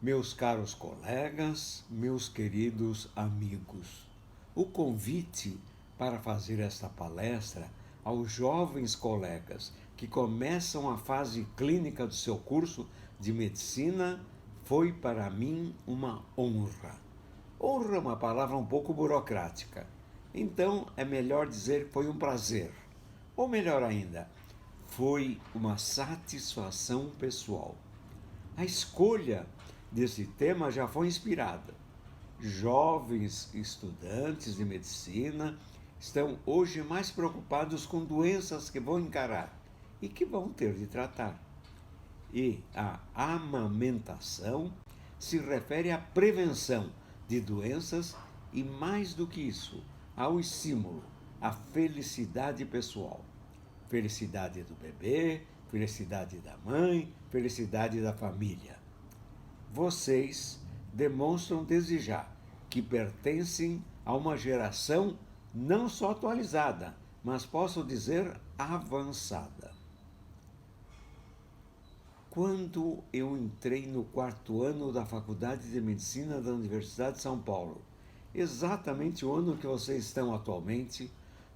Meus caros colegas, meus queridos amigos, o convite para fazer esta palestra aos jovens colegas que começam a fase clínica do seu curso de medicina foi para mim uma honra. Honra é uma palavra um pouco burocrática, então é melhor dizer que foi um prazer. Ou melhor ainda, foi uma satisfação pessoal. A escolha desse tema já foi inspirada. Jovens estudantes de medicina estão hoje mais preocupados com doenças que vão encarar e que vão ter de tratar. E a amamentação se refere à prevenção de doenças e, mais do que isso, ao estímulo, à felicidade pessoal. Felicidade do bebê, felicidade da mãe, felicidade da família. Vocês demonstram desde já que pertencem a uma geração não só atualizada, mas posso dizer avançada. Quando eu entrei no 4º ano da Faculdade de Medicina da Universidade de São Paulo, exatamente o ano que vocês estão atualmente,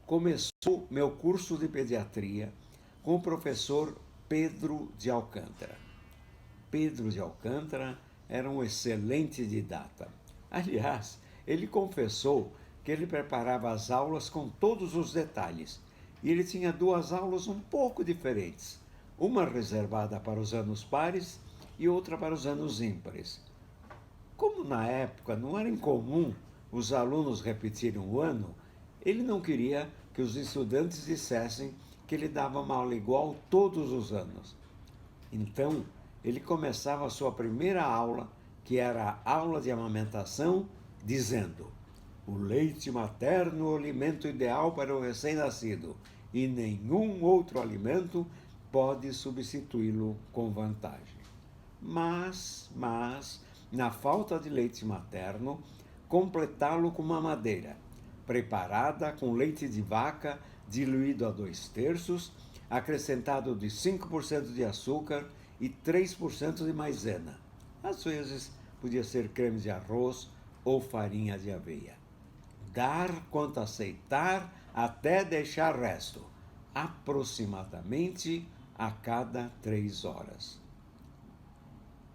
começou meu curso de pediatria com o professor Pedro de Alcântara. Pedro de Alcântara era um excelente didata. Aliás, ele confessou que ele preparava as aulas com todos os detalhes e ele tinha 2 aulas um pouco diferentes, uma reservada para os anos pares e outra para os anos ímpares. Como na época não era incomum os alunos repetirem o ano, ele não queria que os estudantes dissessem que ele dava uma aula igual todos os anos. Então, ele começava a sua primeira aula, que era a aula de amamentação, dizendo: o leite materno é o alimento ideal para o recém-nascido e nenhum outro alimento pode substituí-lo com vantagem. Mas, na falta de leite materno, completá-lo com mamadeira, preparada com leite de vaca diluído a 2/3, acrescentado de 5% de açúcar e 3% de maisena. Às vezes podia ser creme de arroz ou farinha de aveia. Dar quanto aceitar até deixar resto, aproximadamente a cada 3 horas.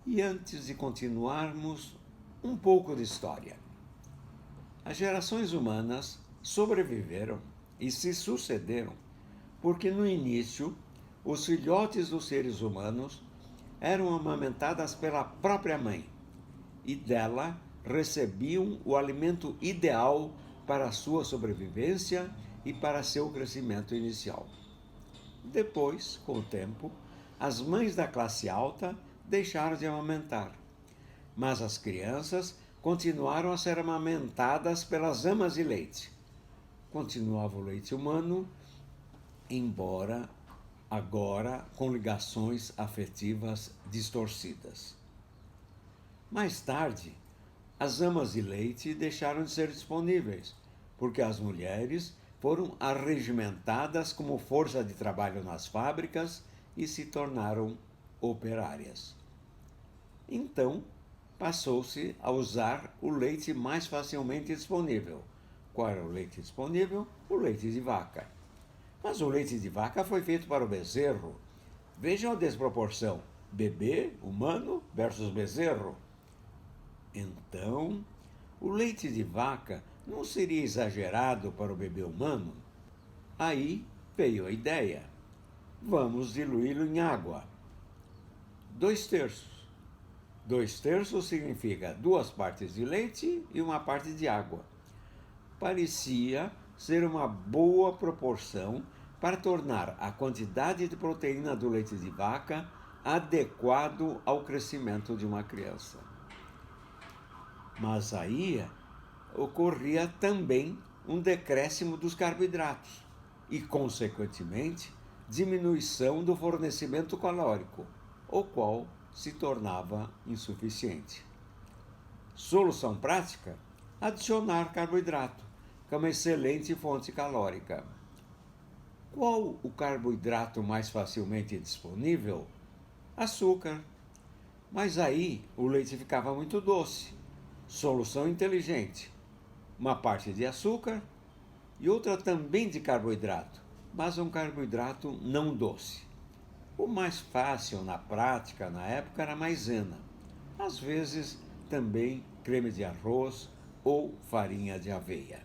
E antes de continuarmos, um pouco de história. As gerações humanas sobreviveram e se sucederam porque no início os filhotes dos seres humanos eram amamentadas pela própria mãe e dela recebiam o alimento ideal para a sua sobrevivência e para seu crescimento inicial. Depois, com o tempo, as mães da classe alta deixaram de amamentar, mas as crianças continuaram a ser amamentadas pelas amas de leite. Continuava o leite humano, embora agora com ligações afetivas distorcidas. Mais tarde, as amas de leite deixaram de ser disponíveis, porque as mulheres foram arregimentadas como força de trabalho nas fábricas e se tornaram operárias. Então, passou-se a usar o leite mais facilmente disponível. Qual era o leite disponível? O leite de vaca. Mas o leite de vaca foi feito para o bezerro. Vejam a desproporção: bebê humano versus bezerro. Então, o leite de vaca não seria exagerado para o bebê humano? Aí veio a ideia: vamos diluí-lo em água. 2/3. 2/3 significa 2 partes de leite e 1 parte de água. Parecia ser uma boa proporção para tornar a quantidade de proteína do leite de vaca adequado ao crescimento de uma criança. Mas aí ocorria também um decréscimo dos carboidratos e, consequentemente, diminuição do fornecimento calórico, o qual se tornava insuficiente. Solução prática: adicionar carboidrato, que é uma excelente fonte calórica. Qual o carboidrato mais facilmente disponível? Açúcar. Mas aí o leite ficava muito doce. Solução inteligente: uma parte de açúcar e outra também de carboidrato, mas um carboidrato não doce. O mais fácil na prática, na época, era a maisena. Às vezes também creme de arroz ou farinha de aveia.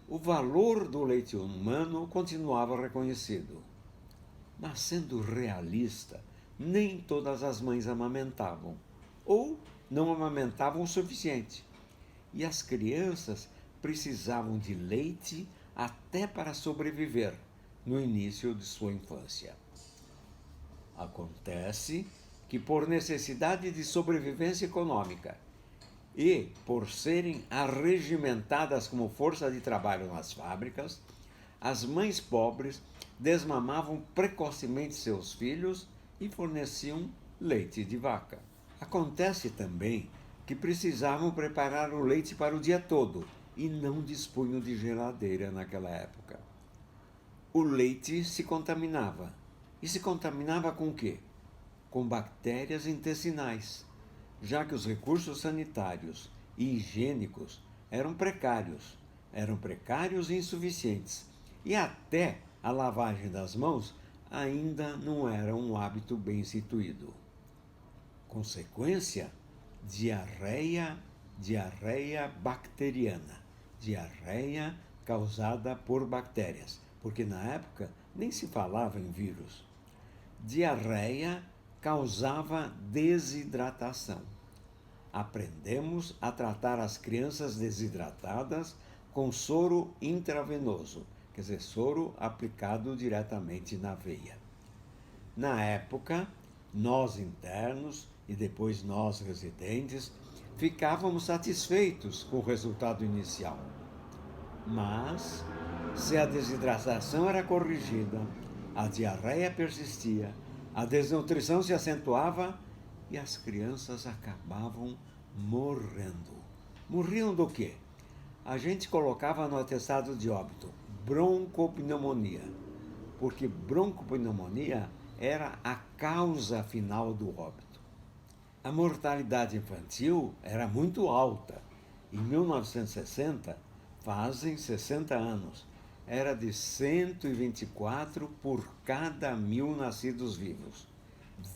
O valor do leite humano continuava reconhecido. Mas sendo realista, nem todas as mães amamentavam, ou não amamentavam o suficiente. E as crianças precisavam de leite até para sobreviver no início de sua infância. Acontece que, por necessidade de sobrevivência econômica e por serem arregimentadas como força de trabalho nas fábricas, as mães pobres desmamavam precocemente seus filhos e forneciam leite de vaca. Acontece também que precisavam preparar o leite para o dia todo e não dispunham de geladeira naquela época. O leite se contaminava. E se contaminava com o quê? Com bactérias intestinais, já que os recursos sanitários e higiênicos eram precários e insuficientes, e até a lavagem das mãos ainda não era um hábito bem instituído. Consequência: diarreia bacteriana, diarreia causada por bactérias, porque na época nem se falava em vírus. Diarreia causava desidratação. Aprendemos a tratar as crianças desidratadas com soro intravenoso, quer dizer, soro aplicado diretamente na veia. Na época, nós internos e depois nós residentes ficávamos satisfeitos com o resultado inicial. Mas, se a desidratação era corrigida, a diarreia persistia, a desnutrição se acentuava e as crianças acabavam morrendo. Morriam do quê? A gente colocava no atestado de óbito broncopneumonia, porque broncopneumonia era a causa final do óbito. A mortalidade infantil era muito alta. Em 1960, fazem 60 anos, era de 124 por cada 1.000 nascidos vivos.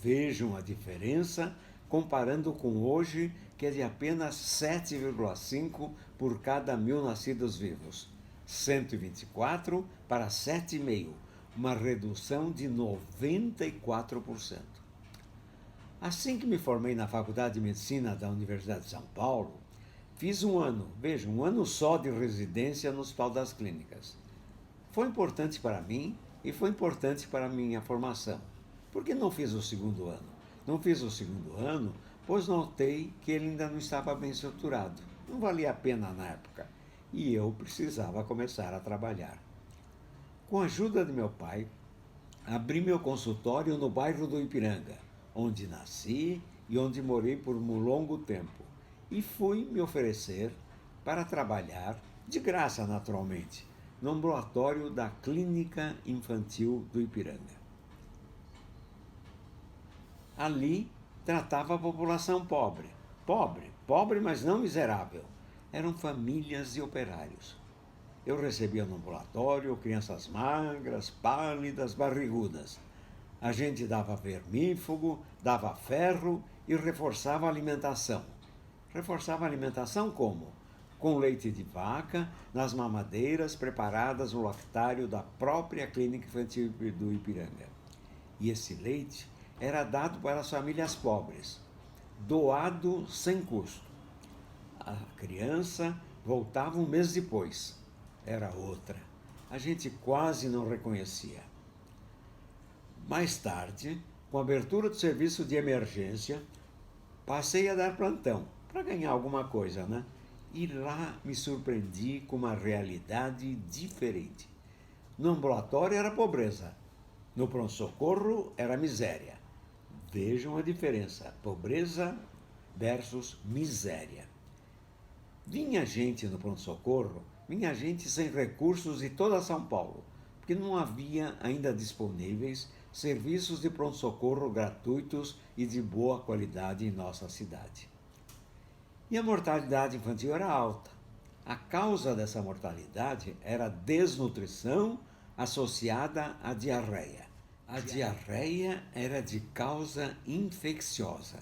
Vejam a diferença comparando com hoje, que é de apenas 7,5 por cada 1.000 nascidos vivos. 124 para 7,5, uma redução de 94%. Assim que me formei na Faculdade de Medicina da Universidade de São Paulo, fiz um ano só de residência no Hospital das Clínicas. Foi importante para mim e foi importante para a minha formação. Por que não fiz o segundo ano? Não fiz o segundo ano, pois notei que ele ainda não estava bem estruturado. Não valia a pena na época. E eu precisava começar a trabalhar. Com a ajuda de meu pai, abri meu consultório no bairro do Ipiranga, onde nasci e onde morei por um longo tempo. E fui me oferecer para trabalhar, de graça naturalmente, no ambulatório da Clínica Infantil do Ipiranga. Ali tratava a população pobre, mas não miserável. Eram famílias e operários. Eu recebia no ambulatório crianças magras, pálidas, barrigudas. A gente dava vermífugo, dava ferro e reforçava a alimentação. Reforçava a alimentação como? Com leite de vaca, nas mamadeiras preparadas no lactário da própria Clínica Infantil do Ipiranga. E esse leite era dado para as famílias pobres, doado sem custo. A criança voltava um mês depois. Era outra. A gente quase não reconhecia. Mais tarde, com a abertura do serviço de emergência, passei a dar plantão, para ganhar alguma coisa, né? E lá me surpreendi com uma realidade diferente. No ambulatório era pobreza, no pronto-socorro era miséria. Vejam a diferença, pobreza versus miséria. Vinha gente no pronto-socorro, vinha gente sem recursos de toda São Paulo, porque não havia ainda disponíveis serviços de pronto-socorro gratuitos e de boa qualidade em nossa cidade. E a mortalidade infantil era alta. A causa dessa mortalidade era a desnutrição associada à diarreia. A diarreia era de causa infecciosa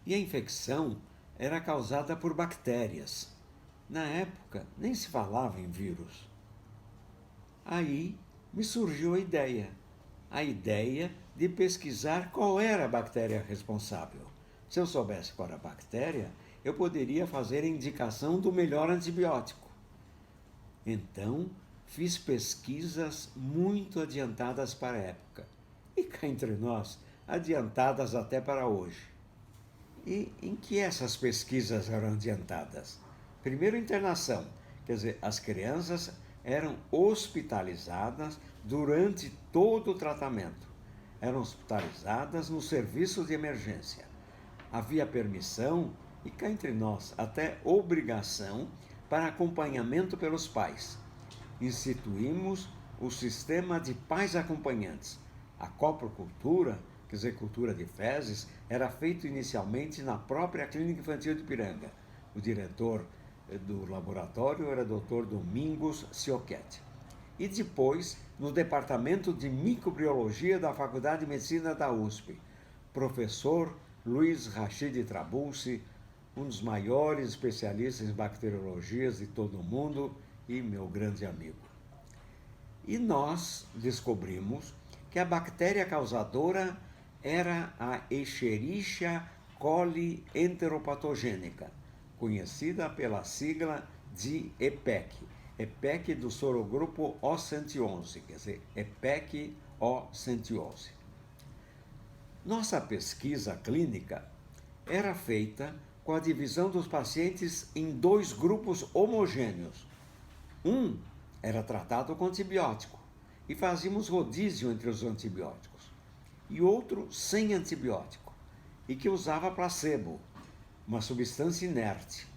e a infecção era causada por bactérias. Na época, nem se falava em vírus. Aí me surgiu a ideia de pesquisar qual era a bactéria responsável. Se eu soubesse qual era a bactéria, eu poderia fazer a indicação do melhor antibiótico. Então, fiz pesquisas muito adiantadas para a época. E cá entre nós, adiantadas até para hoje. E em que essas pesquisas eram adiantadas? Primeiro, internação, quer dizer, as crianças eram hospitalizadas durante todo o tratamento. Eram hospitalizadas no serviço de emergência. Havia permissão e, cá entre nós, até obrigação para acompanhamento pelos pais. Instituímos o sistema de pais acompanhantes. A coprocultura, quer dizer, cultura de fezes, era feito inicialmente na própria Clínica Infantil de Ipiranga. O diretor do laboratório era Dr. Domingos Sioquete. E depois, no Departamento de Microbiologia da Faculdade de Medicina da USP, professor Luiz Rachid Trabulsi, um dos maiores especialistas em bacteriologias de todo o mundo e meu grande amigo. E nós descobrimos que a bactéria causadora era a Escherichia coli enteropatogênica, conhecida pela sigla de EPEC. EPEC do sorogrupo O111, quer dizer, EPEC O111. Nossa pesquisa clínica era feita com a divisão dos pacientes em dois grupos homogêneos. Um era tratado com antibiótico e fazíamos rodízio entre os antibióticos, e outro sem antibiótico e que usava placebo, uma substância inerte.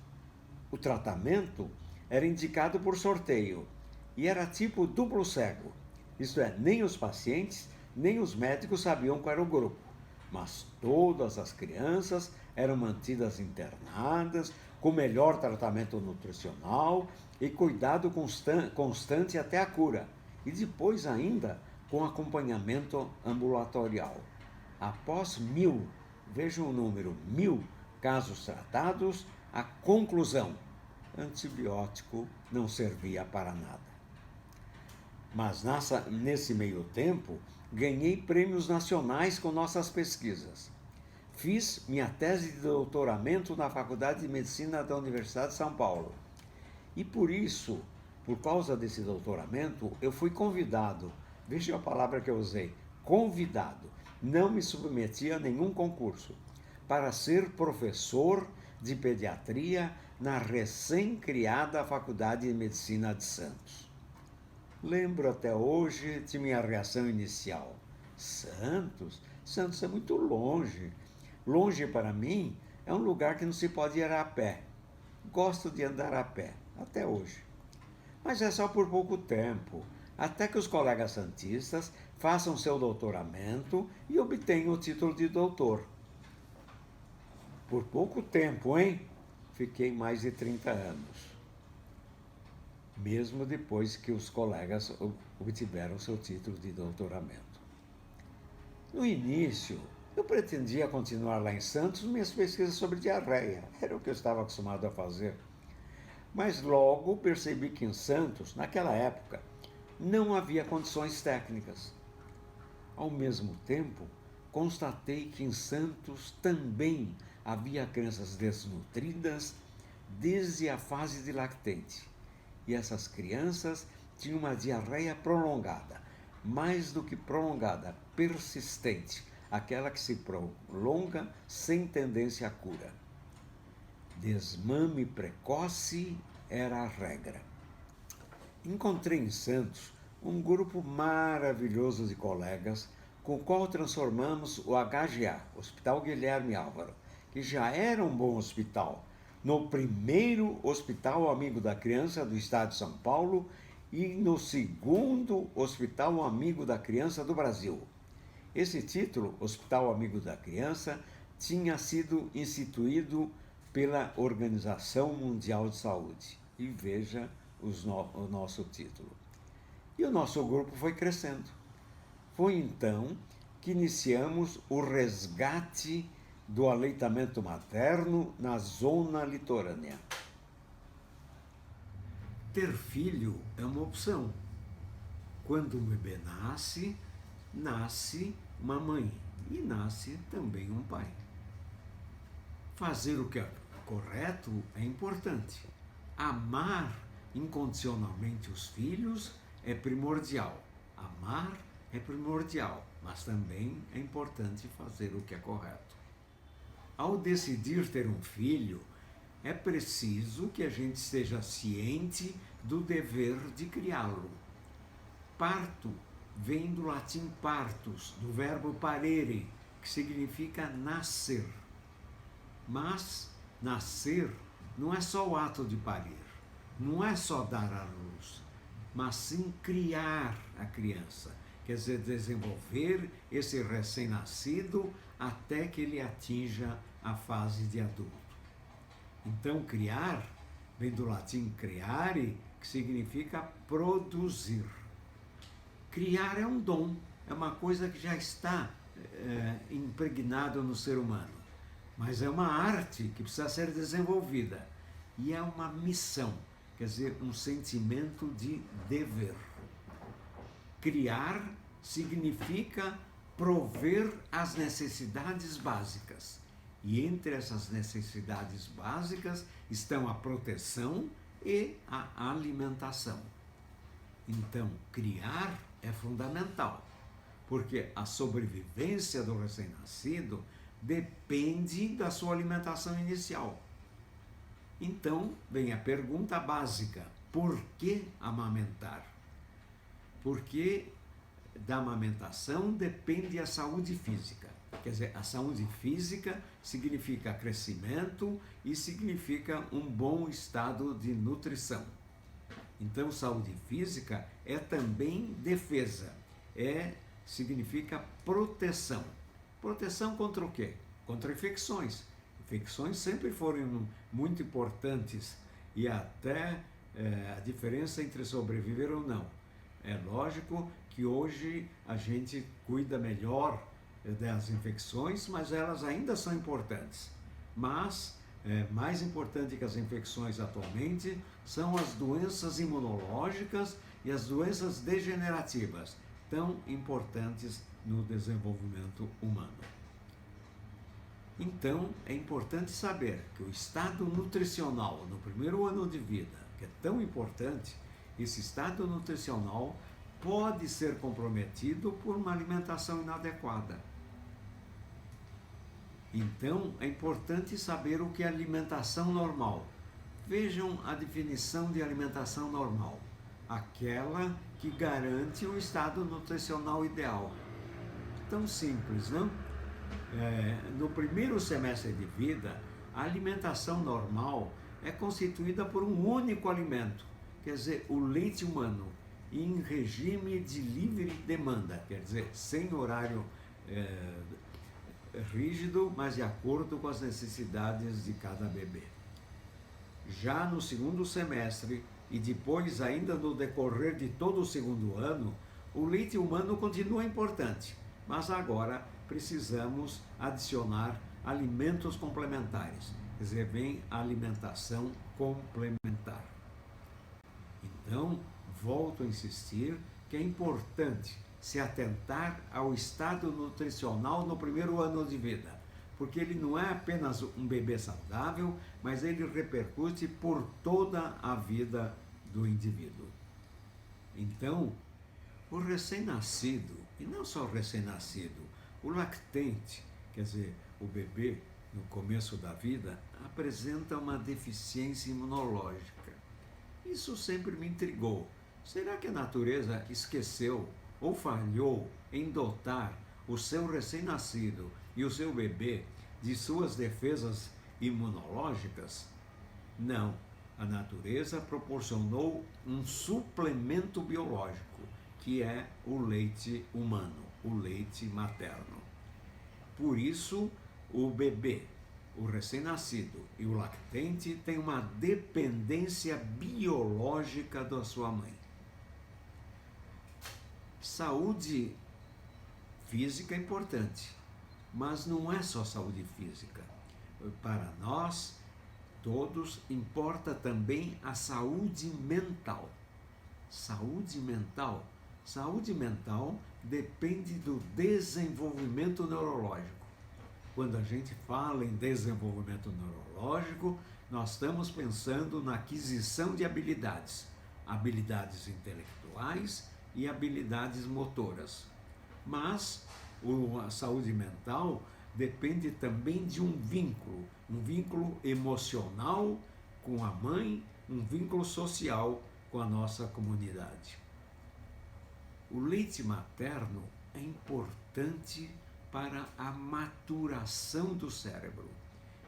O tratamento era indicado por sorteio e era tipo duplo cego, isto é, nem os pacientes nem os médicos sabiam qual era o grupo, mas todas as crianças eram mantidas internadas, com melhor tratamento nutricional e cuidado constante até a cura, e depois ainda com acompanhamento ambulatorial. Após 1.000, vejam o número, 1.000 casos tratados, a conclusão: antibiótico não servia para nada. Mas nesse meio tempo, ganhei prêmios nacionais com nossas pesquisas. Fiz minha tese de doutoramento na Faculdade de Medicina da Universidade de São Paulo. E por causa desse doutoramento, eu fui convidado, veja a palavra que eu usei, convidado, não me submeti a nenhum concurso, para ser professor de pediatria na recém-criada Faculdade de Medicina de Santos. Lembro até hoje de minha reação inicial. Santos? Santos é muito longe. Longe para mim é um lugar que não se pode ir a pé. Gosto de andar a pé, até hoje. Mas é só por pouco tempo, até que os colegas santistas façam seu doutoramento e obtenham o título de doutor. Por pouco tempo, hein? Fiquei mais de 30 anos. Mesmo depois que os colegas obtiveram seu título de doutoramento. No início, eu pretendia continuar lá em Santos minhas pesquisas sobre diarreia, era o que eu estava acostumado a fazer. Mas logo percebi que em Santos, naquela época, não havia condições técnicas. Ao mesmo tempo, constatei que em Santos também havia crianças desnutridas desde a fase de lactente. E essas crianças tinham uma diarreia prolongada, mais do que prolongada, persistente, aquela que se prolonga sem tendência à cura. Desmame precoce era a regra. Encontrei em Santos um grupo maravilhoso de colegas com o qual transformamos o HGA, Hospital Guilherme Álvaro, que já era um bom hospital, no primeiro Hospital Amigo da Criança do Estado de São Paulo e no segundo Hospital Amigo da Criança do Brasil. Esse título, Hospital Amigo da Criança, tinha sido instituído pela Organização Mundial de Saúde. E veja o nosso título. E o nosso grupo foi crescendo. Foi então que iniciamos o resgate do aleitamento materno na zona litorânea. Ter filho é uma opção. Quando um bebê nasce, nasce uma mãe e nasce também um pai. Fazer o que é correto é importante. Amar incondicionalmente os filhos é primordial. Amar é primordial, mas também é importante fazer o que é correto. Ao decidir ter um filho, é preciso que a gente esteja ciente do dever de criá-lo. Parto vem do latim partus, do verbo parere, que significa nascer. Mas nascer não é só o ato de parir, não é só dar à luz, mas sim criar a criança, quer dizer, desenvolver esse recém-nascido até que ele atinja a fase de adulto. Então, criar vem do latim creare, que significa produzir. Criar é um dom, é uma coisa que já está impregnado no ser humano, mas é uma arte que precisa ser desenvolvida e é uma missão, quer dizer, um sentimento de dever. Criar significa prover as necessidades básicas. E entre essas necessidades básicas estão a proteção e a alimentação. Então, criar é fundamental, porque a sobrevivência do recém-nascido depende da sua alimentação inicial. Então, vem a pergunta básica: por que amamentar? Porque da amamentação depende a saúde física. Quer dizer, a saúde física significa crescimento e significa um bom estado de nutrição. Então, saúde física é também defesa, significa proteção. Proteção contra o quê? Contra infecções. Infecções sempre foram muito importantes e até a diferença entre sobreviver ou não. É lógico que hoje a gente cuida melhor das infecções, mas elas ainda são importantes. Mas mais importante que as infecções atualmente são as doenças imunológicas e as doenças degenerativas, tão importantes no desenvolvimento humano. Então, é importante saber que o estado nutricional no primeiro ano de vida, que é tão importante, esse estado nutricional pode ser comprometido por uma alimentação inadequada. Então, é importante saber o que é alimentação normal. Vejam a definição de alimentação normal: aquela que garante o estado nutricional ideal. Tão simples, não? No primeiro semestre de vida, a alimentação normal é constituída por um único alimento, quer dizer, o leite humano, em regime de livre demanda, quer dizer, sem horário rígido, mas de acordo com as necessidades de cada bebê. Já no segundo semestre e depois ainda no decorrer de todo o segundo ano, o leite humano continua importante, mas agora precisamos adicionar alimentos complementares, quer dizer, vem a alimentação complementar. Então, volto a insistir que é importante se atentar ao estado nutricional no primeiro ano de vida, porque ele não é apenas um bebê saudável, mas ele repercute por toda a vida do indivíduo. Então, o recém-nascido, e não só o recém-nascido, o lactente, quer dizer, o bebê no começo da vida, apresenta uma deficiência imunológica. Isso sempre me intrigou. Será que a natureza esqueceu ou falhou em dotar o seu recém-nascido e o seu bebê de suas defesas imunológicas? Não, a natureza proporcionou um suplemento biológico, que é o leite humano. o leite materno. Por isso, o bebê, o recém-nascido e o lactente têm uma dependência biológica da sua mãe. Saúde física é importante, mas não é só saúde física. Para nós, todos, importa também a saúde mental. Saúde mental. Saúde mental depende do desenvolvimento neurológico. Quando a gente fala em desenvolvimento neurológico, nós estamos pensando na aquisição de habilidades, habilidades intelectuais e habilidades motoras. Mas a saúde mental depende também de um vínculo emocional com a mãe, um vínculo social com a nossa comunidade. O leite materno é importante para a maturação do cérebro.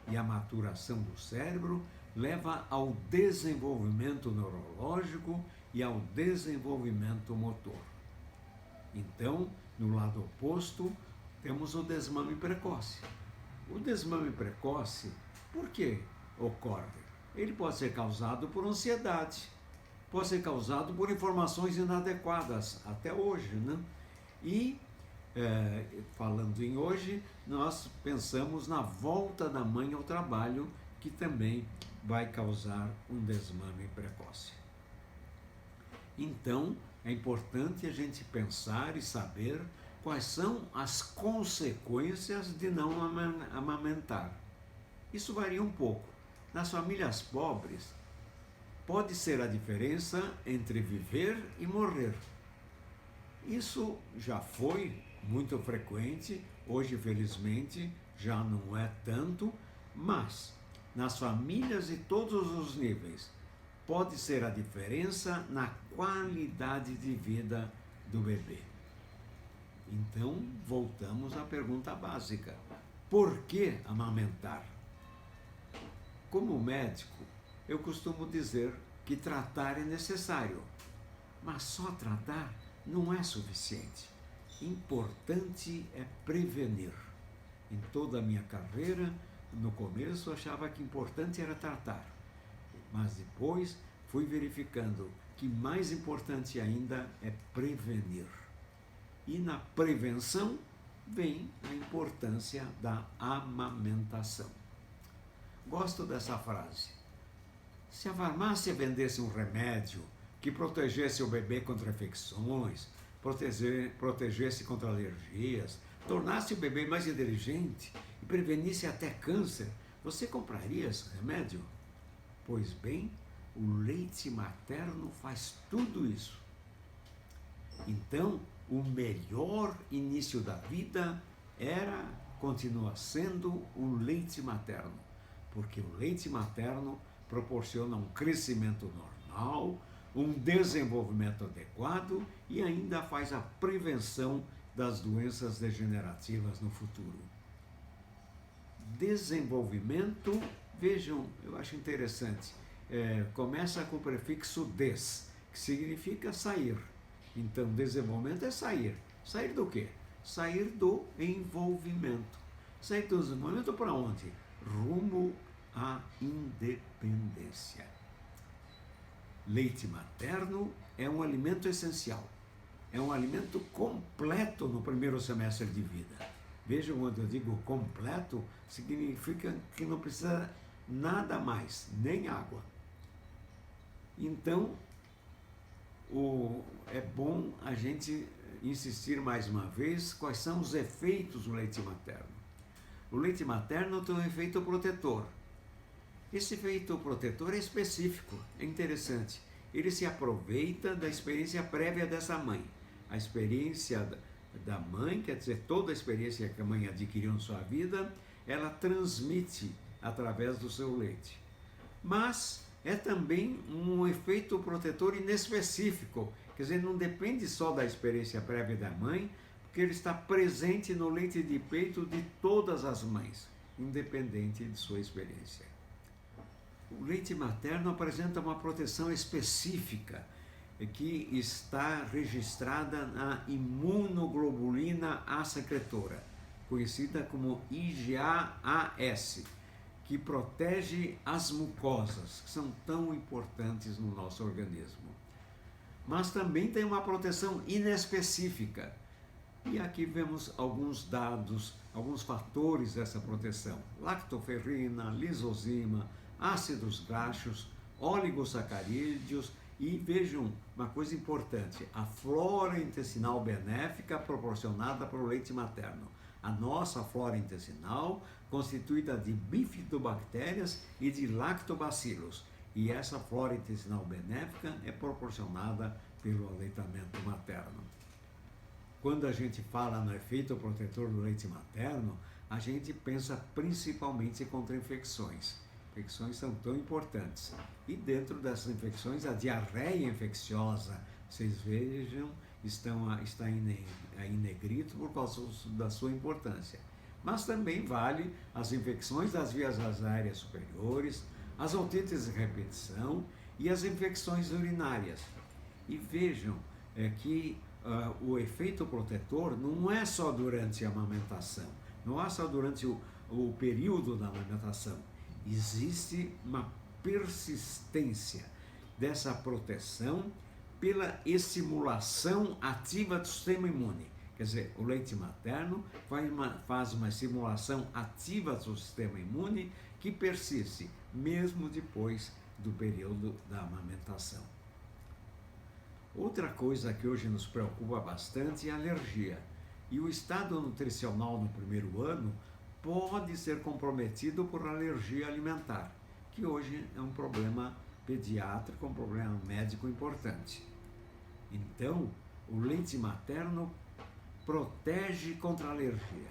E a maturação do cérebro leva ao desenvolvimento neurológico e ao desenvolvimento motor. Então, no lado oposto, temos o desmame precoce. O desmame precoce, por que ocorre? Ele pode ser causado por ansiedade, pode ser causado por informações inadequadas, até hoje, né? E, falando em hoje, nós pensamos na volta da mãe ao trabalho, que também vai causar um desmame precoce. Então, é importante a gente pensar e saber quais são as consequências de não amamentar. Isso varia um pouco. Nas famílias pobres, pode ser a diferença entre viver e morrer. Isso já foi muito frequente, hoje, felizmente, já não é tanto, mas nas famílias de todos os níveis, pode ser a diferença na qualidade de vida do bebê. Então, voltamos à pergunta básica: por que amamentar? Como médico, eu costumo dizer que tratar é necessário, mas só tratar não é suficiente. Importante é prevenir. Em toda a minha carreira, no começo, achava que importante era tratar, mas depois fui verificando que mais importante ainda é prevenir. E na prevenção vem a importância da amamentação. Gosto dessa frase. Se a farmácia vendesse um remédio que protegesse o bebê contra infecções, protegesse contra alergias, tornasse o bebê mais inteligente e prevenisse até câncer, você compraria esse remédio? Pois bem, o leite materno faz tudo isso. Então, o melhor início da vida continua sendo o leite materno, porque o leite materno proporciona um crescimento normal, um desenvolvimento adequado e ainda faz a prevenção das doenças degenerativas no futuro. Desenvolvimento, vejam, eu acho interessante, começa com o prefixo des, que significa sair. Então, desenvolvimento é sair. Sair do quê? Sair do envolvimento. Sair do desenvolvimento para onde? Rumo à independência. Leite materno é um alimento essencial. É um alimento completo no primeiro semestre de vida. Vejam, quando eu digo completo, significa que não precisa nada mais, nem água. Então, é bom a gente insistir mais uma vez quais são os efeitos do leite materno. O leite materno tem um efeito protetor. Esse efeito protetor é específico, é interessante. Ele se aproveita da experiência prévia dessa mãe. A experiência da mãe, quer dizer, toda a experiência que a mãe adquiriu em sua vida, ela transmite através do seu leite. Mas é também um efeito protetor inespecífico, quer dizer, não depende só da experiência prévia da mãe, porque ele está presente no leite de peito de todas as mães, independente de sua experiência. O leite materno apresenta uma proteção específica. que está registrada na imunoglobulina A secretora, conhecida como IgA-AS, que protege as mucosas, que são tão importantes no nosso organismo. Mas também tem uma proteção inespecífica. E aqui vemos alguns dados, alguns fatores dessa proteção: lactoferrina, lisozima, ácidos graxos, oligosacarídeos e vejam uma coisa importante: a flora intestinal benéfica proporcionada pelo leite materno. A nossa flora intestinal constituída de bifidobactérias e de lactobacilos. E essa flora intestinal benéfica é proporcionada pelo aleitamento materno. Quando a gente fala no efeito protetor do leite materno, a gente pensa principalmente contra infecções. Infecções são tão importantes. E dentro dessas infecções, a diarreia infecciosa, vocês vejam, está em negrito por causa da sua importância. Mas também vale as infecções das vias aéreas superiores, as otites de repetição e as infecções urinárias. E vejam que o efeito protetor não é só durante a amamentação, não é só durante o período da amamentação. Existe uma persistência dessa proteção pela estimulação ativa do sistema imune. Quer dizer, o leite materno faz uma estimulação ativa do sistema imune que persiste mesmo depois do período da amamentação. Outra coisa que hoje nos preocupa bastante é a alergia. E o estado nutricional no primeiro ano pode ser comprometido por alergia alimentar, que hoje é um problema pediátrico, um problema médico importante. Então, o leite materno protege contra a alergia.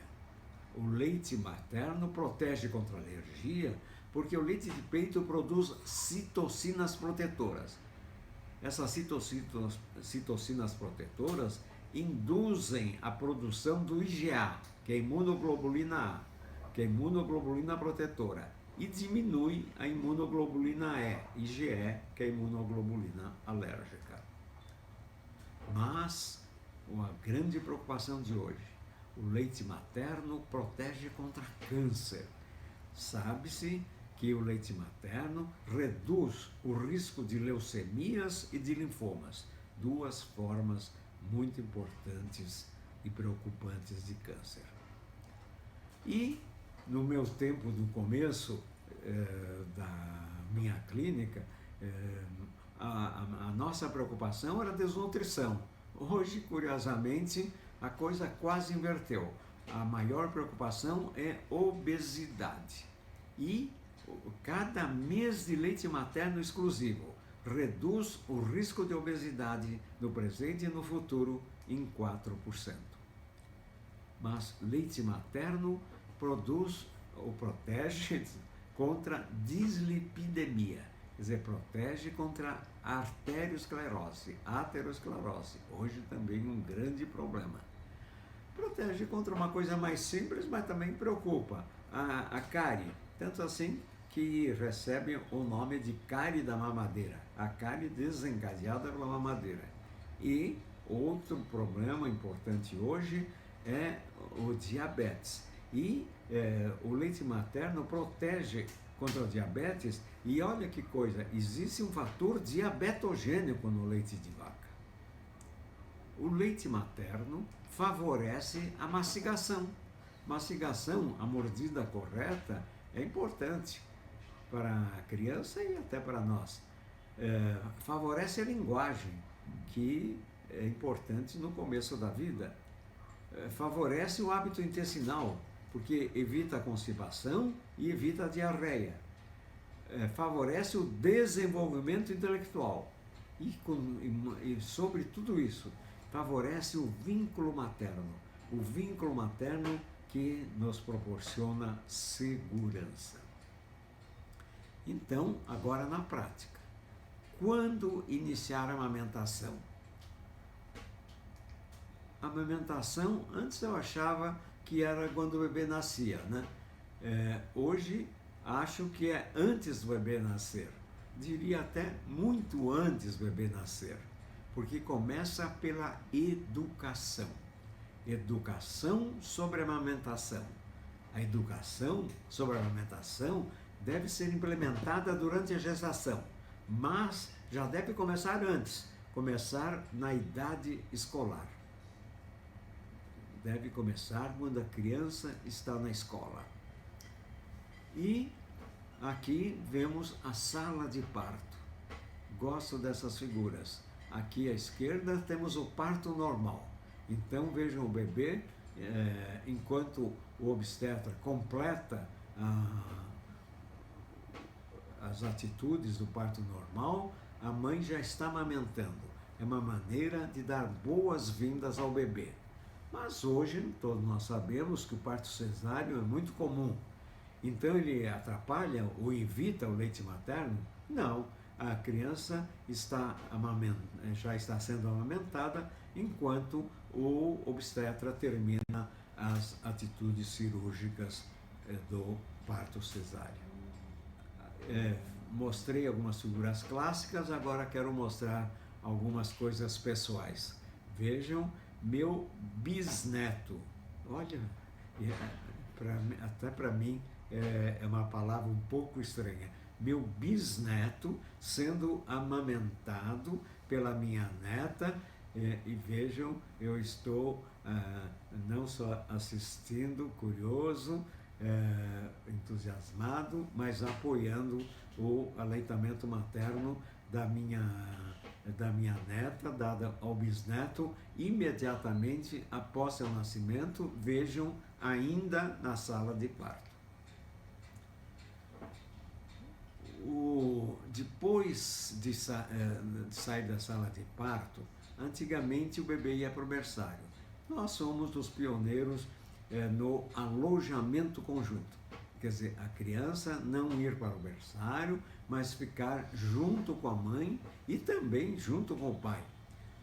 O leite materno protege contra a alergia porque o leite de peito produz citocinas protetoras. Essas citocinas protetoras induzem a produção do IgA, que é a imunoglobulina A, que é a imunoglobulina protetora, e diminui a imunoglobulina E, IgE, que é a imunoglobulina alérgica. Mas, uma grande preocupação de hoje, o leite materno protege contra câncer. Sabe-se que o leite materno reduz o risco de leucemias e de linfomas, duas formas muito importantes e preocupantes de câncer. E no meu tempo do começo da minha clínica, a nossa preocupação era desnutrição. Hoje, curiosamente, a coisa quase inverteu. A maior preocupação é obesidade. E cada mês de leite materno exclusivo reduz o risco de obesidade no presente e no futuro em 4%. Mas leite materno produz ou protege contra dislipidemia, quer dizer, protege contra arteriosclerose, aterosclerose, hoje também um grande problema. Protege contra uma coisa mais simples, mas também preocupa, a cárie, tanto assim que recebe o nome de cárie da mamadeira, a cárie desencadeada pela mamadeira. E outro problema importante hoje é o diabetes. E o leite materno protege contra o diabetes, e olha que coisa, existe um fator diabetogênico no leite de vaca. O leite materno favorece a mastigação. Mastigação, a mordida correta, é importante para a criança e até para nós. Favorece a linguagem, que é importante no começo da vida. Favorece o hábito intestinal, porque evita a constipação e evita a diarreia. Favorece o desenvolvimento intelectual. E sobre tudo isso, favorece o vínculo materno. O vínculo materno que nos proporciona segurança. Então, agora na prática. Quando iniciar a amamentação? A amamentação, antes eu achava que era quando o bebê nascia, né? Hoje acho que é antes do bebê nascer. Diria até muito antes do bebê nascer. porque começa pela educação. Educação sobre a amamentação. A educação sobre a amamentação deve ser implementada durante a gestação, mas já deve começar antes, começar na idade escolar. Deve começar quando a criança está na escola. E aqui vemos a sala de parto. Gosto dessas figuras. Aqui à esquerda temos o parto normal. Então vejam o bebê, enquanto o obstetra completa as atitudes do parto normal, a mãe já está amamentando. É uma maneira de dar boas-vindas ao bebê. Mas hoje, todos nós sabemos que o parto cesáreo é muito comum. Então ele atrapalha ou evita o leite materno? Não. A criança já está sendo amamentada enquanto o obstetra termina as atitudes cirúrgicas do parto cesáreo. Mostrei algumas figuras clássicas, agora quero mostrar algumas coisas pessoais. Vejam meu bisneto. Olha, até para mim é uma palavra um pouco estranha. Meu bisneto sendo amamentado pela minha neta, e vejam, eu estou não só assistindo, curioso, entusiasmado, mas apoiando o aleitamento materno da minha neta, dada ao bisneto, imediatamente após seu nascimento. Vejam, ainda na sala de parto. Depois de sair da sala de parto, antigamente o bebê ia para o berçário. Nós somos dos pioneiros no alojamento conjunto. Quer dizer, a criança não ir para o berçário, mas ficar junto com a mãe e também junto com o pai.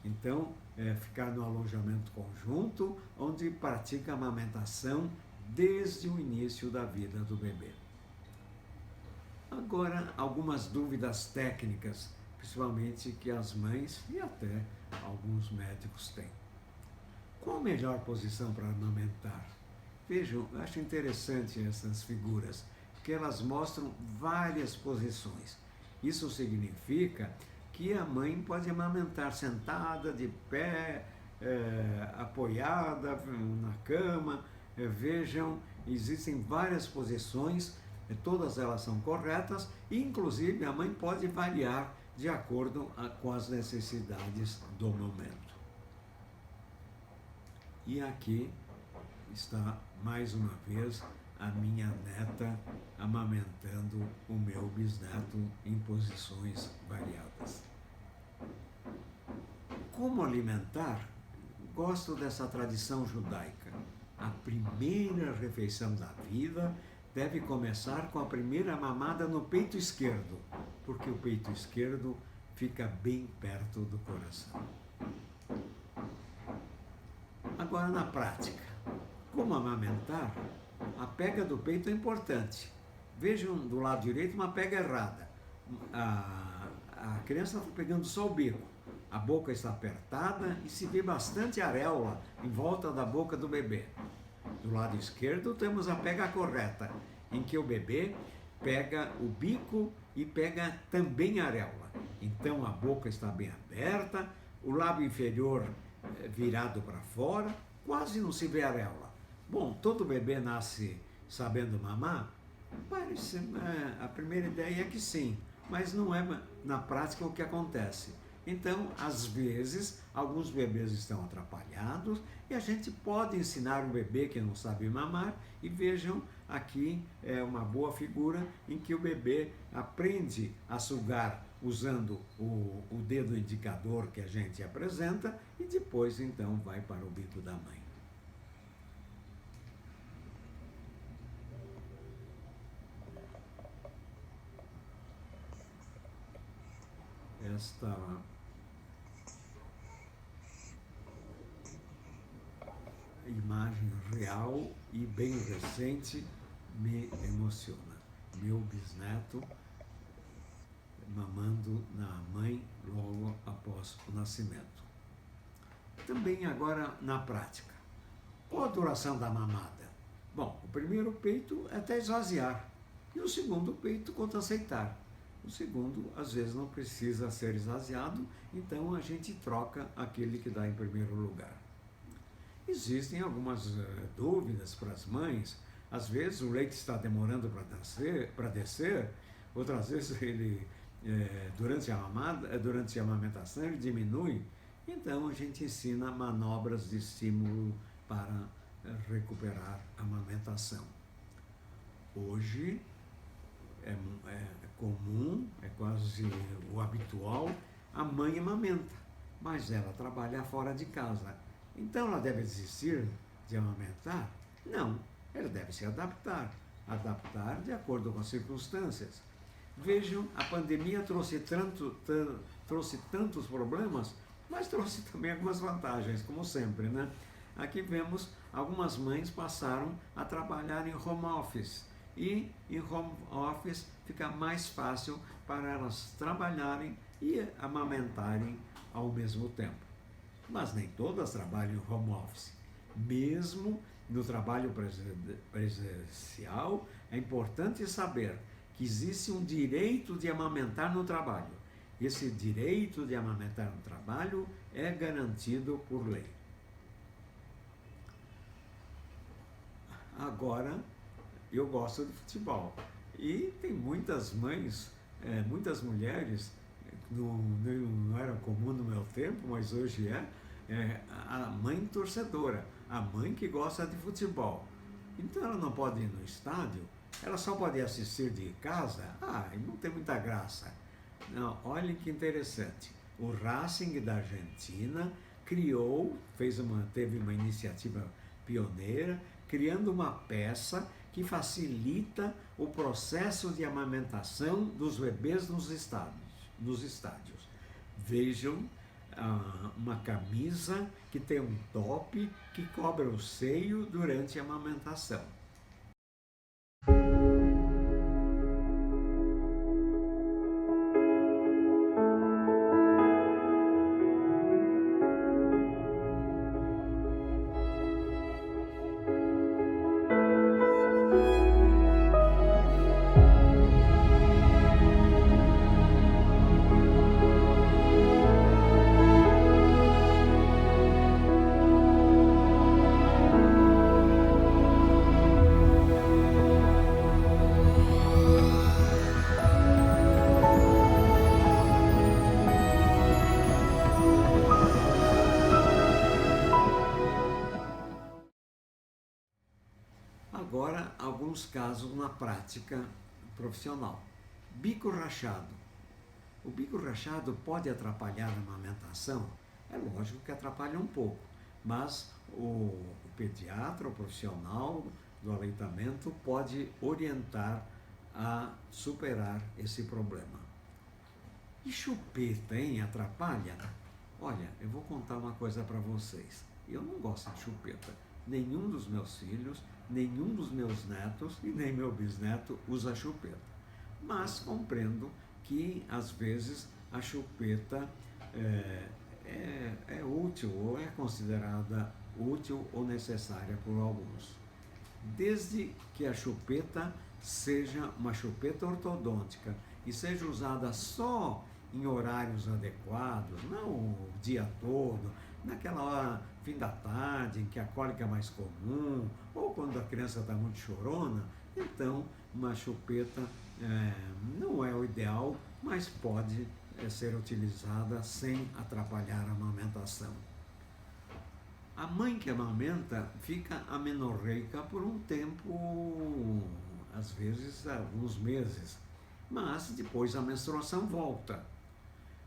Então, ficar no alojamento conjunto, onde pratica a amamentação desde o início da vida do bebê. Agora, algumas dúvidas técnicas, principalmente que as mães e até alguns médicos têm. Qual a melhor posição para amamentar? Vejam, eu acho interessante essas figuras, porque elas mostram várias posições. Isso significa que a mãe pode amamentar sentada, de pé, apoiada na cama. Vejam, existem várias posições, todas elas são corretas, e inclusive a mãe pode variar de acordo com as necessidades do momento. E aqui está mais uma vez a minha neta amamentando o meu bisneto em posições variadas. Como alimentar? Gosto dessa tradição judaica. A primeira refeição da vida deve começar com a primeira mamada no peito esquerdo, porque o peito esquerdo fica bem perto do coração. Agora, na prática, como amamentar? A pega do peito é importante. Vejam do lado direito uma pega errada. A criança está pegando só o bico. A boca está apertada e se vê bastante areola em volta da boca do bebê. Do lado esquerdo temos a pega correta, em que o bebê pega o bico e pega também a areola. Então a boca está bem aberta, o lábio inferior virado para fora, quase não se vê areola. Bom, todo bebê nasce sabendo mamar? Parece, a primeira ideia é que sim, mas não é na prática o que acontece. Então, às vezes, alguns bebês estão atrapalhados e a gente pode ensinar um bebê que não sabe mamar, e vejam, aqui é uma boa figura em que o bebê aprende a sugar usando o dedo indicador que a gente apresenta e depois, então, vai para o bico da mãe. Esta imagem real e bem recente me emociona. Meu bisneto mamando na mãe logo após o nascimento. Também agora na prática. Qual a duração da mamada? Bom, o primeiro peito é até esvaziar e o segundo peito quando aceitar. O segundo, às vezes, não precisa ser esvaziado, então a gente troca aquele que dá em primeiro lugar. Existem algumas dúvidas para as mães. Às vezes o leite está demorando para descer, outras vezes ele, durante a amamentação, ele diminui. Então a gente ensina manobras de estímulo para recuperar a amamentação. Hoje é comum, é quase o habitual, a mãe amamenta, mas ela trabalha fora de casa. Então ela deve desistir de amamentar? Não, ela deve se adaptar de acordo com as circunstâncias. Vejam, a pandemia trouxe tantos problemas, mas trouxe também algumas vantagens, como sempre, né? Aqui vemos algumas mães passaram a trabalhar em home office e em home office fica mais fácil para elas trabalharem e amamentarem ao mesmo tempo. Mas nem todas trabalham em home office. Mesmo no trabalho presencial, é importante saber que existe um direito de amamentar no trabalho. Esse direito de amamentar no trabalho é garantido por lei. Agora, eu gosto de futebol. E tem muitas mães, muitas mulheres, não era comum no meu tempo, mas hoje a mãe torcedora, a mãe que gosta de futebol. Então ela não pode ir no estádio, ela só pode assistir de casa. Não tem muita graça. Não, olhem que interessante. O Racing da Argentina teve uma iniciativa pioneira, criando uma peça que facilita o processo de amamentação dos bebês nos estádios. Vejam uma camisa que tem um top que cobre o seio durante a amamentação. Agora, alguns casos na prática profissional. Bico rachado. O bico rachado pode atrapalhar a amamentação? É lógico que atrapalha um pouco, mas o pediatra, o profissional do aleitamento, pode orientar a superar esse problema. E chupeta, hein? Atrapalha? Olha, eu vou contar uma coisa para vocês. Eu não gosto de chupeta. Nenhum dos meus filhos, nenhum dos meus netos e nem meu bisneto usa chupeta. Mas compreendo que, às vezes, a chupeta é útil ou é considerada útil ou necessária por alguns. Desde que a chupeta seja uma chupeta ortodôntica e seja usada só em horários adequados, não o dia todo, naquela hora, fim da tarde, em que a cólica é mais comum, ou quando a criança está muito chorona, então uma chupeta não é o ideal, mas pode ser utilizada sem atrapalhar a amamentação. A mãe que amamenta fica amenorreica por um tempo, às vezes alguns meses, mas depois a menstruação volta.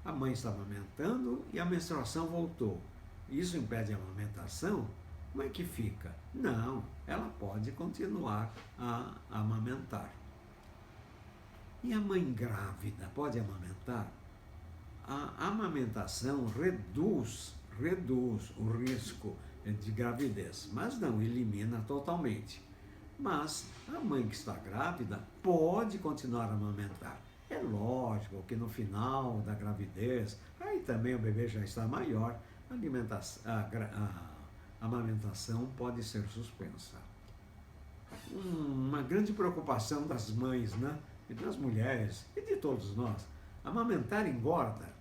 A mãe está amamentando e a menstruação voltou. Isso impede a amamentação? Como é que fica? Não, ela pode continuar a amamentar. E a mãe grávida pode amamentar? A amamentação reduz o risco de gravidez, mas não elimina totalmente. Mas a mãe que está grávida pode continuar a amamentar. É lógico que no final da gravidez, aí também o bebê já está maior, a amamentação pode ser suspensa. Uma grande preocupação das mães, né? E das mulheres e de todos nós. Amamentar engorda.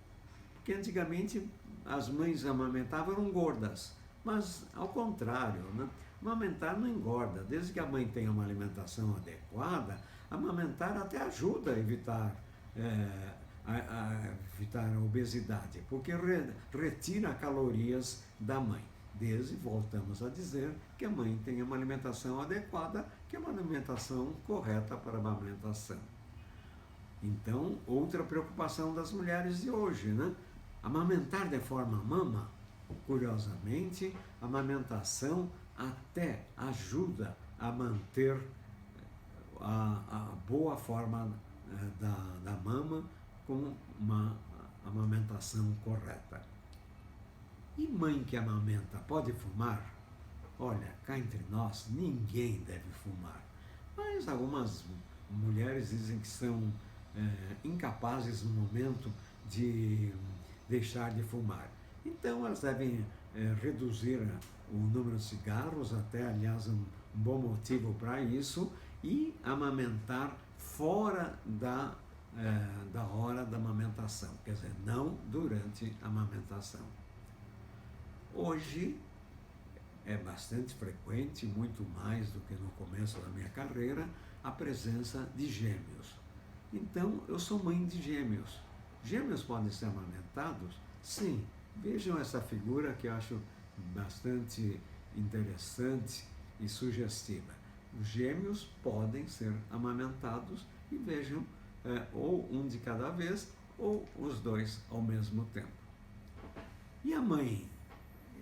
Porque antigamente as mães amamentavam eram gordas. Mas ao contrário, né? Amamentar não engorda. Desde que a mãe tenha uma alimentação adequada, amamentar até ajuda a evitar, evitar a obesidade, porque retira calorias da mãe. Desde, voltamos a dizer, que a mãe tenha uma alimentação adequada, que é uma alimentação correta para a amamentação. Então, outra preocupação das mulheres de hoje, né? Amamentar de forma mama, curiosamente, a amamentação até ajuda a manter a boa forma da mama com uma amamentação correta. E mãe que amamenta pode fumar? Olha, cá entre nós, ninguém deve fumar. Mas algumas mulheres dizem que são incapazes no momento de deixar de fumar. Então elas devem reduzir o número de cigarros, até aliás um bom motivo para isso, e amamentar fora da hora da amamentação, quer dizer, não durante a amamentação. Hoje é bastante frequente, muito mais do que no começo da minha carreira, a presença de gêmeos. Então, eu sou mãe de gêmeos. Gêmeos podem ser amamentados? Sim. Vejam essa figura que eu acho bastante interessante e sugestiva. Os gêmeos podem ser amamentados e vejam, ou um de cada vez, ou os dois ao mesmo tempo. E a mãe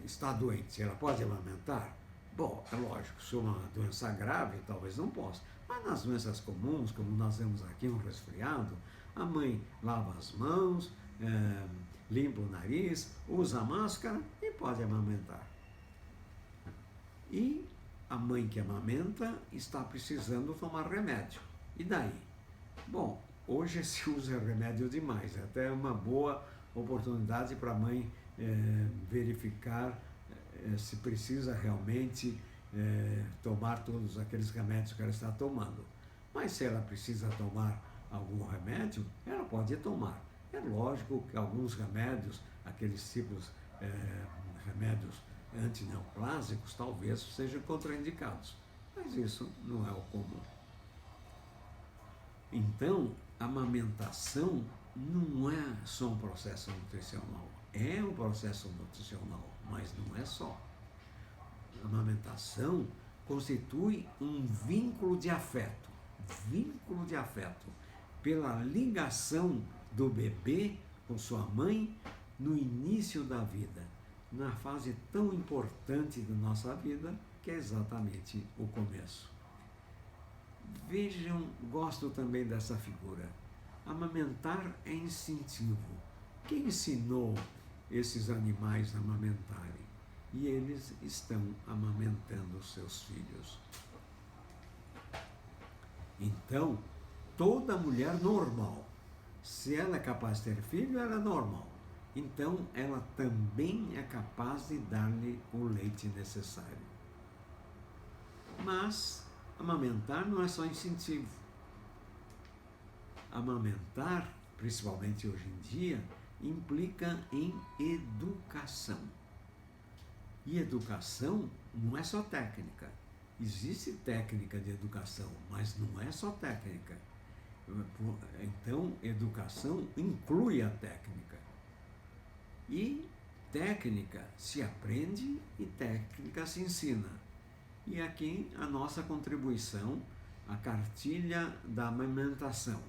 está doente, ela pode amamentar? Bom, é lógico, se uma doença grave, talvez não possa. Mas nas doenças comuns, como nós vemos aqui um resfriado, a mãe lava as mãos, limpa o nariz, usa a máscara e pode amamentar. E a mãe que amamenta está precisando tomar remédio. E daí? Bom, hoje se usa remédio demais, até uma boa oportunidade para a mãe verificar se precisa realmente tomar todos aqueles remédios que ela está tomando. Mas se ela precisa tomar algum remédio, ela pode tomar. É lógico que alguns remédios, aqueles tipos remédios antineoplásicos, talvez sejam contraindicados, mas isso não é o comum. Então, a amamentação não é só um processo nutricional, é um processo nutricional, mas não é só. A amamentação constitui um vínculo de afeto pela ligação do bebê com sua mãe no início da vida, na fase tão importante da nossa vida, que é exatamente o começo. Vejam, gosto também dessa figura. Amamentar é instintivo. Quem ensinou esses animais a amamentarem? E eles estão amamentando seus filhos. Então, toda mulher normal, se ela é capaz de ter filho, ela é normal. Então, ela também é capaz de dar-lhe o leite necessário. Mas, amamentar não é só instintivo. Amamentar, principalmente hoje em dia, implica em educação. E educação não é só técnica. Existe técnica de educação, mas não é só técnica. Então, educação inclui a técnica. E técnica se aprende e técnica se ensina. E aqui a nossa contribuição, a cartilha da amamentação,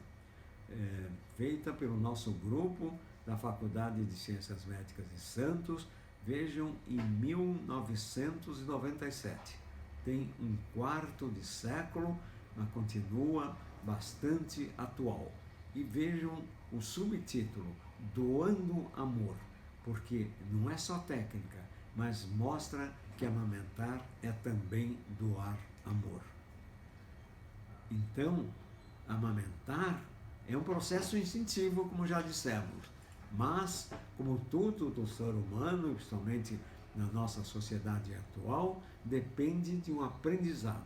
feita pelo nosso grupo da Faculdade de Ciências Médicas de Santos, vejam, em 1997. Tem um quarto de século, mas continua bastante atual. E vejam o subtítulo, Doando Amor, porque não é só técnica, mas mostra que amamentar é também doar amor. Então, amamentar É um processo instintivo, como já dissemos, mas, como tudo do ser humano, principalmente na nossa sociedade atual, depende de um aprendizado.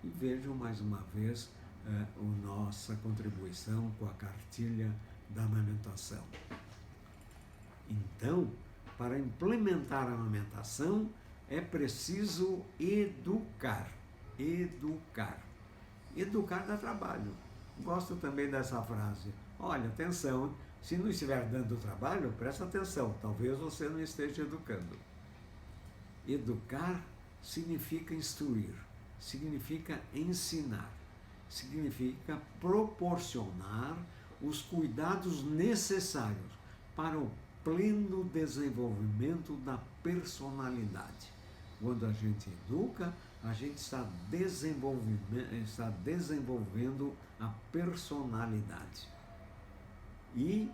E vejam mais uma vez a nossa contribuição com a cartilha da amamentação. Então, para implementar a amamentação, é preciso educar. Educar. Educar dá trabalho. Gosto também dessa frase. Olha, atenção, se não estiver dando trabalho, presta atenção, talvez você não esteja educando. Educar significa instruir, significa ensinar, significa proporcionar os cuidados necessários para o pleno desenvolvimento da personalidade. Quando a gente educa, a gente está desenvolvendo a personalidade. E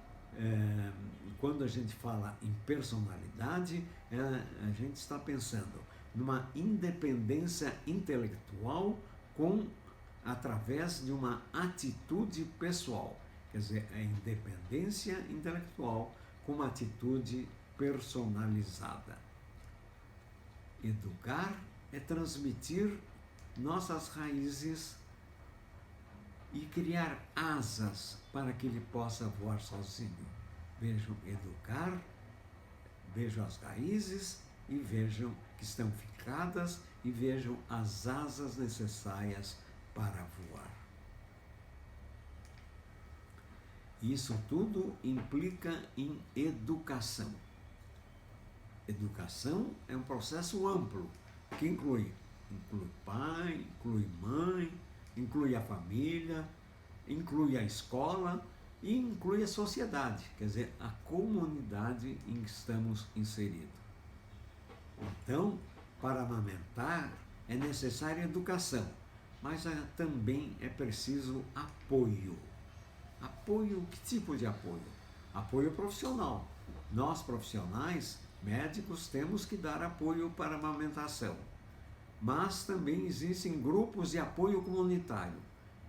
quando a gente fala em personalidade, a gente está pensando numa independência intelectual através de uma atitude pessoal. Quer dizer, a independência intelectual com uma atitude personalizada. Educar é transmitir nossas raízes e criar asas para que ele possa voar sozinho. Vejam educar, vejam as raízes e vejam que estão ficadas e vejam as asas necessárias para voar. Isso tudo implica em educação. Educação é um processo amplo, que inclui pai, inclui mãe, inclui a família, inclui a escola e inclui a sociedade, quer dizer, a comunidade em que estamos inseridos. Então, para amamentar é necessária educação, mas também é preciso apoio. Apoio, que tipo de apoio? Apoio profissional. Nós, profissionais, médicos, temos que dar apoio para a amamentação. Mas também existem grupos de apoio comunitário.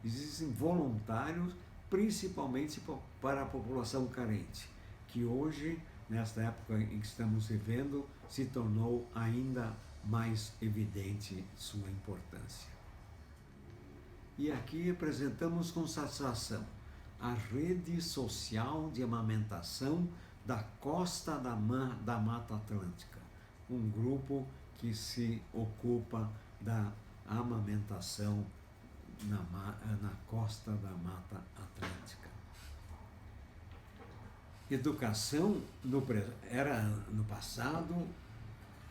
Existem voluntários, principalmente para a população carente, que hoje, nesta época em que estamos vivendo, se tornou ainda mais evidente sua importância. E aqui apresentamos com satisfação a rede social de amamentação da costa da Mata Atlântica, um grupo que se ocupa da amamentação na costa da Mata Atlântica. Educação era no passado,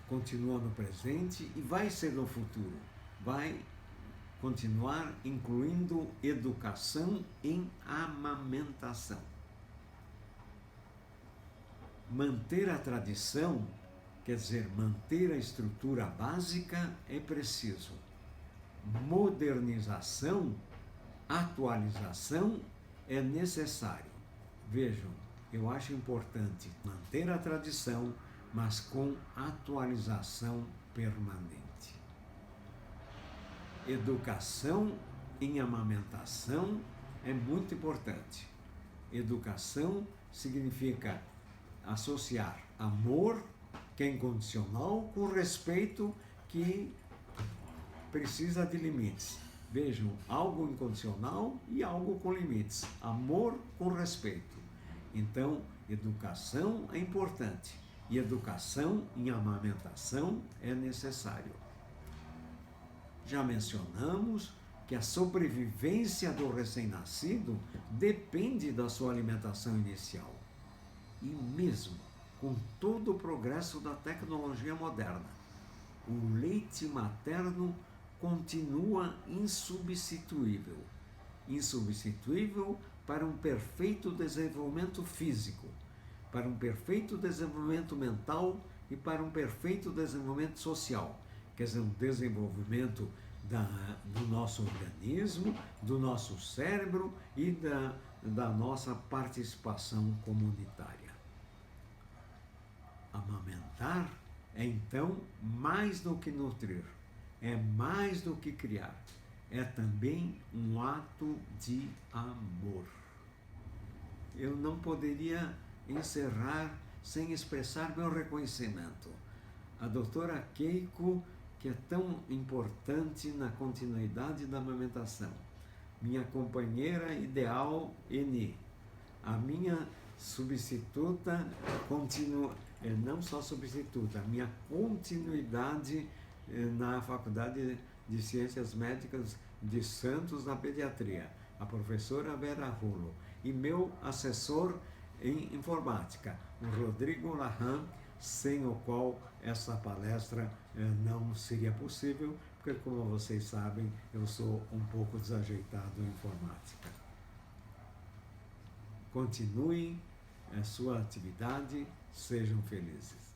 continua no presente e vai ser no futuro. Vai continuar incluindo educação em amamentação. Manter a tradição, quer dizer, manter a estrutura básica é preciso. Modernização, atualização é necessário. Vejam, eu acho importante manter a tradição, mas com atualização permanente. Educação em amamentação é muito importante. Educação significa associar amor, que é incondicional, com respeito, que precisa de limites. Vejam, algo incondicional e algo com limites. Amor com respeito. Então, educação é importante e educação em amamentação é necessário. Já mencionamos que a sobrevivência do recém-nascido depende da sua alimentação inicial. E mesmo com todo o progresso da tecnologia moderna, o leite materno continua insubstituível. Insubstituível para um perfeito desenvolvimento físico, para um perfeito desenvolvimento mental e para um perfeito desenvolvimento social. Quer dizer, um desenvolvimento do nosso organismo, do nosso cérebro e da nossa participação comunitária. Amamentar é, então, mais do que nutrir, é mais do que criar, é também um ato de amor. eu não poderia encerrar sem expressar meu reconhecimento. A doutora Keiko, que é tão importante na continuidade da amamentação. Minha companheira ideal, Eni. A minha substituta, não só substituta, a minha continuidade na Faculdade de Ciências Médicas de Santos, na pediatria, a professora Vera Rulo. E meu assessor em informática, o Rodrigo Lahan, sem o qual essa palestra não seria possível, porque, como vocês sabem, eu sou um pouco desajeitado em informática. Continuem a sua atividade, sejam felizes.